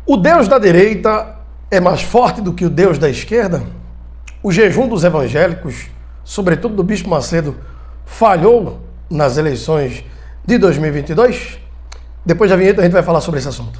O Deus da direita é mais forte do que o Deus da esquerda? O jejum dos evangélicos, sobretudo do Bispo Macedo, falhou nas eleições de 2022? Depois da vinheta a gente vai falar sobre esse assunto.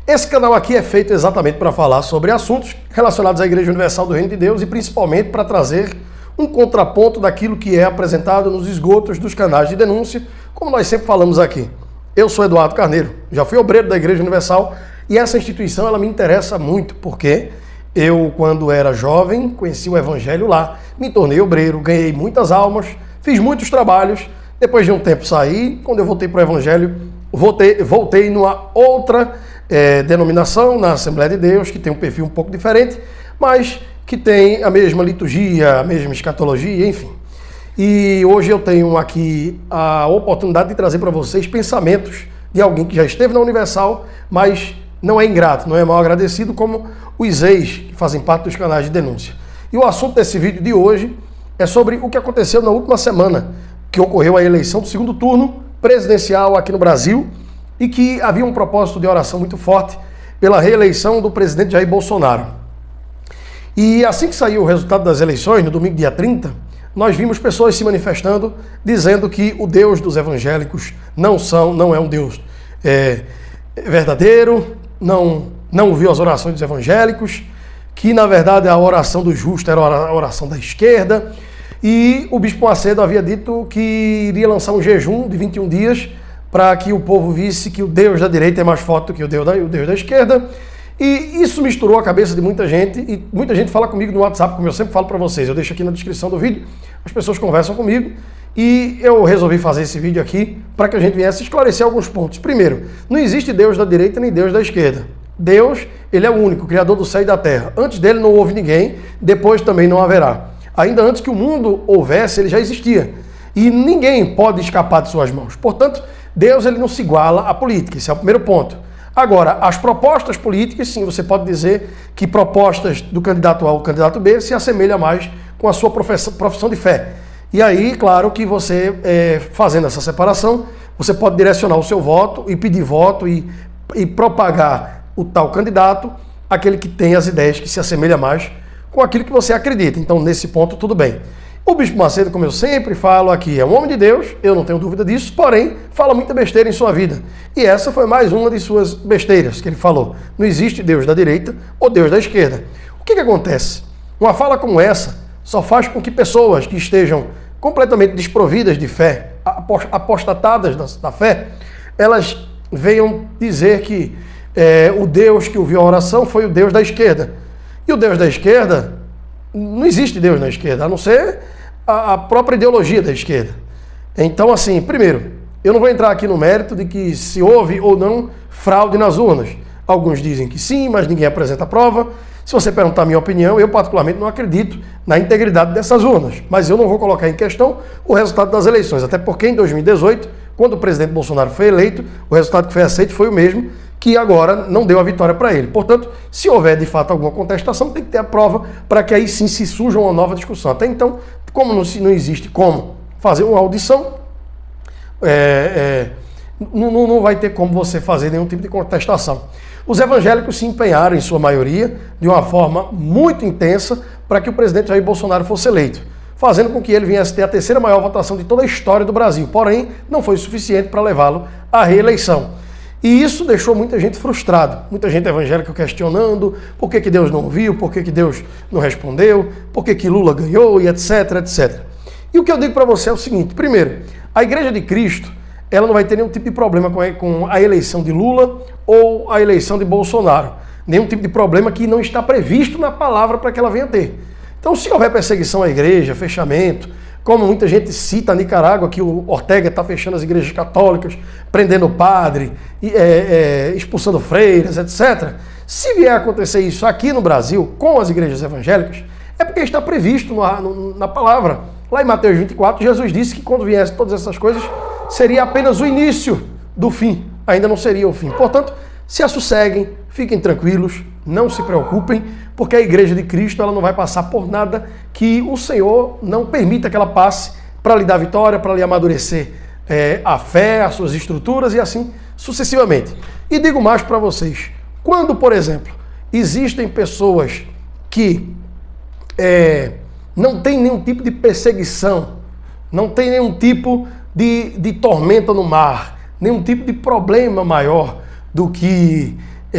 Esse canal aqui é feito exatamente para falar sobre assuntos relacionados à Igreja Universal do Reino de Deus e principalmente para trazer um contraponto daquilo que é apresentado nos esgotos dos canais de denúncia, como nós sempre falamos aqui. Eu sou Eduardo Carneiro, já fui obreiro da Igreja Universal e essa instituição ela me interessa muito porque eu, quando era jovem, conheci o Evangelho lá, me tornei obreiro, ganhei muitas almas, fiz muitos trabalhos, depois de um tempo saí, quando eu voltei para o Evangelho, voltei numa outra denominação, na Assembleia de Deus, que tem um perfil um pouco diferente, mas que tem a mesma liturgia, a mesma escatologia, enfim. E hoje eu tenho aqui a oportunidade de trazer para vocês pensamentos de alguém que já esteve na Universal, mas não é ingrato, não é mal agradecido, como os ex que fazem parte dos canais de denúncia. E o assunto desse vídeo de hoje é sobre o que aconteceu na última semana, que ocorreu a eleição do segundo turno presidencial aqui no Brasil, e que havia um propósito de oração muito forte pela reeleição do presidente Jair Bolsonaro. E assim que saiu o resultado das eleições, no domingo dia 30, nós vimos pessoas se manifestando, dizendo que o Deus dos evangélicos não é um Deus verdadeiro, não ouviu as orações dos evangélicos, que na verdade a oração do justo era a oração da esquerda, e o Bispo Macedo havia dito que iria lançar um jejum de 21 dias para que o povo visse que o Deus da direita é mais forte do que o Deus da esquerda. E isso misturou a cabeça de muita gente, e muita gente fala comigo no WhatsApp, como eu sempre falo para vocês, eu deixo aqui na descrição do vídeo, as pessoas conversam comigo, e eu resolvi fazer esse vídeo aqui para que a gente viesse esclarecer alguns pontos. Primeiro, não existe Deus da direita nem Deus da esquerda. Deus, ele é o único, criador do céu e da terra. Antes dele não houve ninguém, depois também não haverá. Ainda antes que o mundo houvesse, ele já existia. E ninguém pode escapar de suas mãos. Portanto, Deus ele não se iguala à política, esse é o primeiro ponto. Agora, as propostas políticas, sim, você pode dizer que propostas do candidato A ou candidato B se assemelham mais com a sua profissão de fé. E aí, claro que você, fazendo essa separação, você pode direcionar o seu voto e pedir voto e propagar o tal candidato, aquele que tem as ideias que se assemelham mais com aquilo que você acredita. Então, nesse ponto, tudo bem. O Bispo Macedo, como eu sempre falo aqui, é um homem de Deus, eu não tenho dúvida disso, porém, fala muita besteira em sua vida. E essa foi mais uma de suas besteiras que ele falou. Não existe Deus da direita ou Deus da esquerda. O que acontece? Uma fala como essa só faz com que pessoas que estejam completamente desprovidas de fé, apostatadas da fé, elas venham dizer que o Deus que ouviu a oração foi o Deus da esquerda. E o Deus da esquerda, não existe Deus na esquerda, a não ser a própria ideologia da esquerda. Então, assim, primeiro, eu não vou entrar aqui no mérito de que se houve ou não fraude nas urnas. Alguns dizem que sim, mas ninguém apresenta prova. Se você perguntar a minha opinião, eu particularmente não acredito na integridade dessas urnas. Mas eu não vou colocar em questão o resultado das eleições, até porque em 2018, quando o presidente Bolsonaro foi eleito, o resultado que foi aceito foi o mesmo, que agora não deu a vitória para ele. Portanto, se houver de fato alguma contestação, tem que ter a prova para que aí sim se surja uma nova discussão. Até então, como não existe como fazer uma audição, não vai ter como você fazer nenhum tipo de contestação. Os evangélicos se empenharam, em sua maioria, de uma forma muito intensa para que o presidente Jair Bolsonaro fosse eleito, fazendo com que ele viesse ter a terceira maior votação de toda a história do Brasil. Porém, não foi suficiente para levá-lo à reeleição. E isso deixou muita gente frustrada, muita gente evangélica questionando por que Deus não ouviu, por que Deus não respondeu, por que Lula ganhou e etc, etc. E o que eu digo para você é o seguinte: primeiro, a Igreja de Cristo, ela não vai ter nenhum tipo de problema com a eleição de Lula ou a eleição de Bolsonaro. Nenhum tipo de problema que não está previsto na palavra para que ela venha ter. Então, se houver perseguição à igreja, fechamento, como muita gente cita a Nicarágua, que o Ortega está fechando as igrejas católicas, prendendo o padre, expulsando freiras, etc. Se vier a acontecer isso aqui no Brasil, com as igrejas evangélicas, é porque está previsto na palavra. Lá em Mateus 24, Jesus disse que quando viessem todas essas coisas, seria apenas o início do fim, ainda não seria o fim. Portanto, se assosseguem, fiquem tranquilos, não se preocupem, porque a Igreja de Cristo ela não vai passar por nada que o Senhor não permita que ela passe para lhe dar vitória, para lhe amadurecer a fé, as suas estruturas e assim sucessivamente. E digo mais para vocês, quando, por exemplo, existem pessoas que não tem nenhum tipo de perseguição, não tem nenhum tipo de tormenta no mar, nenhum tipo de problema maior do que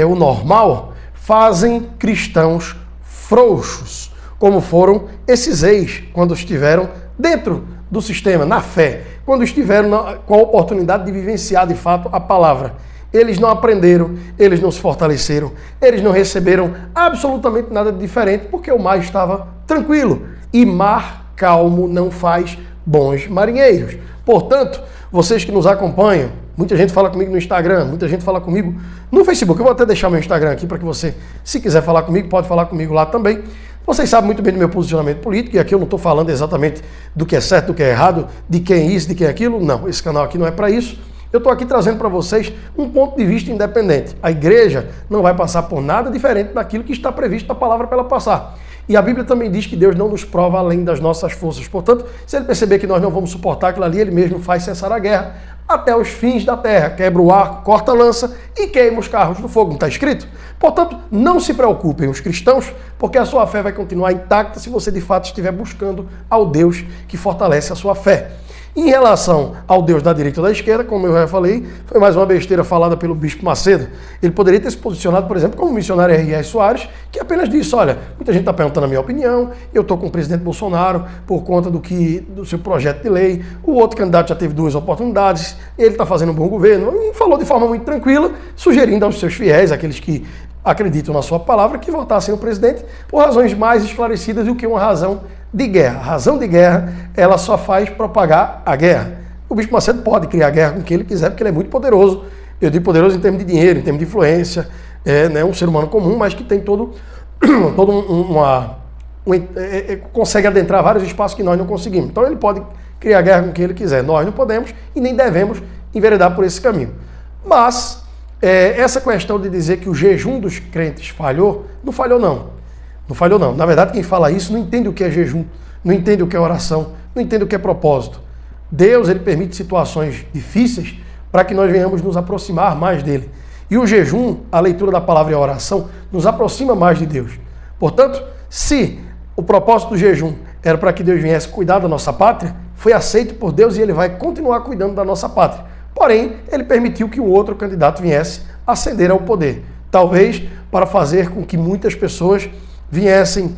o normal, fazem cristãos frouxos, como foram esses ex, quando estiveram dentro do sistema, na fé, quando estiveram com a oportunidade de vivenciar de fato a palavra. Eles não aprenderam, eles não se fortaleceram, eles não receberam absolutamente nada de diferente, porque o mar estava tranquilo. E mar calmo não faz bons marinheiros. Portanto, vocês que nos acompanham, muita gente fala comigo no Instagram, muita gente fala comigo no Facebook. Eu vou até deixar meu Instagram aqui para que você, se quiser falar comigo, pode falar comigo lá também. Vocês sabem muito bem do meu posicionamento político, e aqui eu não estou falando exatamente do que é certo, do que é errado, de quem é isso, de quem é aquilo. Não, esse canal aqui não é para isso. Eu estou aqui trazendo para vocês um ponto de vista independente. A igreja não vai passar por nada diferente daquilo que está previsto na palavra para ela passar. E a Bíblia também diz que Deus não nos prova além das nossas forças. Portanto, se ele perceber que nós não vamos suportar aquilo ali, ele mesmo faz cessar a guerra até os fins da terra. Quebra o arco, corta a lança e queima os carros no fogo. Não está escrito? Portanto, não se preocupem os cristãos, porque a sua fé vai continuar intacta se você de fato estiver buscando ao Deus que fortalece a sua fé. Em relação ao Deus da direita ou da esquerda, como eu já falei, foi mais uma besteira falada pelo Bispo Macedo. Ele poderia ter se posicionado, por exemplo, como o missionário R.R. Soares, que apenas disse, olha, muita gente está perguntando a minha opinião, eu estou com o presidente Bolsonaro por conta do seu projeto de lei, o outro candidato já teve 2 oportunidades, ele está fazendo um bom governo, e falou de forma muito tranquila, sugerindo aos seus fiéis, aqueles que acreditam na sua palavra, que votassem no presidente por razões mais esclarecidas do que uma razão de guerra. A razão de guerra, ela só faz propagar a guerra. O Bispo Macedo pode criar guerra com quem ele quiser, porque ele é muito poderoso. Eu digo poderoso em termos de dinheiro, em termos de influência, um ser humano comum, mas que tem consegue adentrar vários espaços que nós não conseguimos. Então ele pode criar guerra com quem ele quiser. Nós não podemos e nem devemos enveredar por esse caminho. Mas essa questão de dizer que o jejum dos crentes falhou, não falhou não. Não falhou não. Na verdade, quem fala isso não entende o que é jejum, não entende o que é oração, não entende o que é propósito. Deus, ele permite situações difíceis para que nós venhamos nos aproximar mais dele. E o jejum, a leitura da palavra e a oração, nos aproxima mais de Deus. Portanto, se o propósito do jejum era para que Deus viesse cuidar da nossa pátria, foi aceito por Deus e ele vai continuar cuidando da nossa pátria. Porém, ele permitiu que um outro candidato viesse ascender ao poder. Talvez para fazer com que muitas pessoas viessem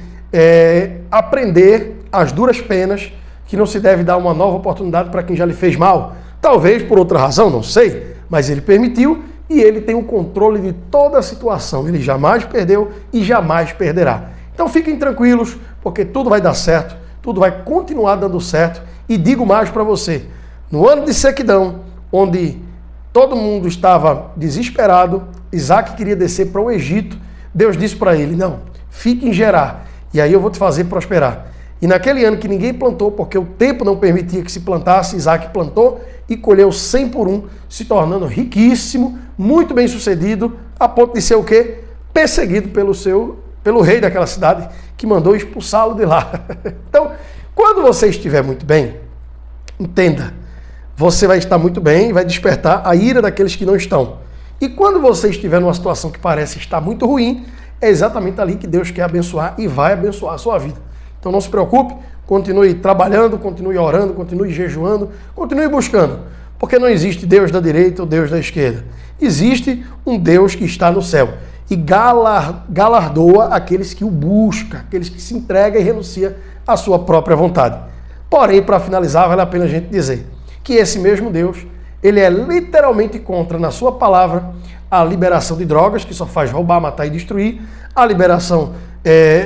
aprender as duras penas, que não se deve dar uma nova oportunidade para quem já lhe fez mal. Talvez por outra razão, não sei, mas ele permitiu e ele tem o controle de toda a situação. Ele jamais perdeu e jamais perderá. Então fiquem tranquilos, porque tudo vai dar certo, tudo vai continuar dando certo. E digo mais para você, no ano de sequidão, onde todo mundo estava desesperado, Isaac queria descer para o Egito, Deus disse para ele, não, fique em Gerar, e aí eu vou te fazer prosperar. E naquele ano que ninguém plantou, porque o tempo não permitia que se plantasse, Isaac plantou e colheu 100 por 1, se tornando riquíssimo, muito bem sucedido, a ponto de ser o quê? Perseguido pelo rei daquela cidade, que mandou expulsá-lo de lá. Então, quando você estiver muito bem, entenda, você vai estar muito bem e vai despertar a ira daqueles que não estão. E quando você estiver numa situação que parece estar muito ruim, é exatamente ali que Deus quer abençoar e vai abençoar a sua vida. Então não se preocupe, continue trabalhando, continue orando, continue jejuando, continue buscando. Porque não existe Deus da direita ou Deus da esquerda. Existe um Deus que está no céu e galardoa aqueles que o buscam, aqueles que se entregam e renunciam à sua própria vontade. Porém, para finalizar, vale a pena a gente dizer que esse mesmo Deus, ele é literalmente contra, na sua palavra, a liberação de drogas, que só faz roubar, matar e destruir, a liberação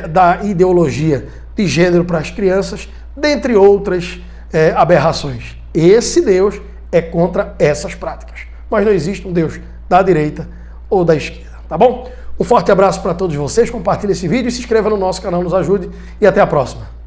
da ideologia de gênero para as crianças, dentre outras aberrações. Esse Deus é contra essas práticas. Mas não existe um Deus da direita ou da esquerda, tá bom? Um forte abraço para todos vocês, compartilhe esse vídeo e se inscreva no nosso canal, nos ajude e até a próxima.